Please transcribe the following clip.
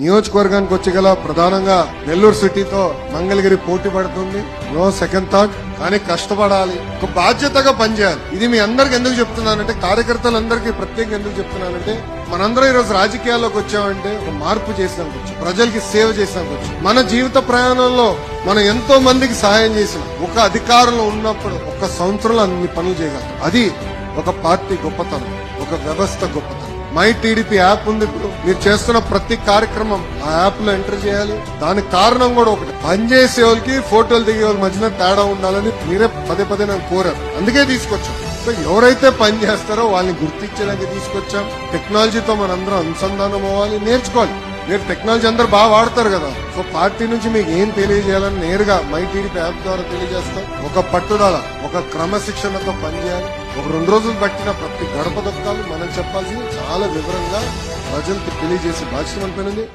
నియోజకవర్గానికి వచ్చేగల ప్రధానంగా నెల్లూరు సిటీతో మంగళగిరి పోటీ పడుతుంది. నో సెకండ్ థాట్, కానీ కష్టపడాలి, ఒక బాధ్యతగా పనిచేయాలి. ఇది మీ అందరికి ఎందుకు చెప్తున్నానంటే, కార్యకర్తలందరికీ ప్రత్యేకంగా ఎందుకు చెప్తున్నానంటే, మనందరం ఈరోజు రాజకీయాల్లోకి వచ్చామంటే ఒక మార్పు చేసినానికి వచ్చాం, ప్రజలకి సేవ చేసినానికి వచ్చాం. మన జీవిత ప్రయాణంలో మనం ఎంతో మందికి సహాయం చేసిన ఒక అధికారంలో ఉన్నప్పుడు ఒక సంవత్సరంలో అన్ని పనులు చేయగలం. అది ఒక పార్టీ గొప్పతనం, ఒక వ్యవస్థ గొప్పతనం. మై టీడీపీ యాప్ ఉంది. ఇప్పుడు మీరు చేస్తున్న ప్రతి కార్యక్రమం ఆ యాప్ లో ఎంటర్ చేయాలి. దానికి కారణం కూడా ఒకటి, పనిచేసే వాళ్ళకి ఫోటోలు దిగే వాళ్ళ మధ్యన తేడా ఉండాలని మీరే పదే పదే నాకు కోరారు. అందుకే తీసుకొచ్చాం. సో ఎవరైతే పని చేస్తారో వాళ్ళని గుర్తించడానికి తీసుకొచ్చాం. టెక్నాలజీతో మనందరం అనుసంధానం అవ్వాలి, నేర్చుకోవాలి. మీరు టెక్నాలజీ అందరూ బాగా వాడతారు కదా. సో పార్టీ నుంచి మీకు ఏం తెలియజేయాలని నేరుగా మై టీడీపీ యాప్ ద్వారా తెలియజేస్తాం. ఒక పట్టుదల, ఒక క్రమశిక్షణతో పనిచేయాలి. ఒక 2 రోజులు పట్టిన ప్రతి గడప దొక్కాలి. మనం చెప్పాల్సింది చాలా వివరంగా ప్రజలకు తెలియజేసే బాధ్యత మనపైనది.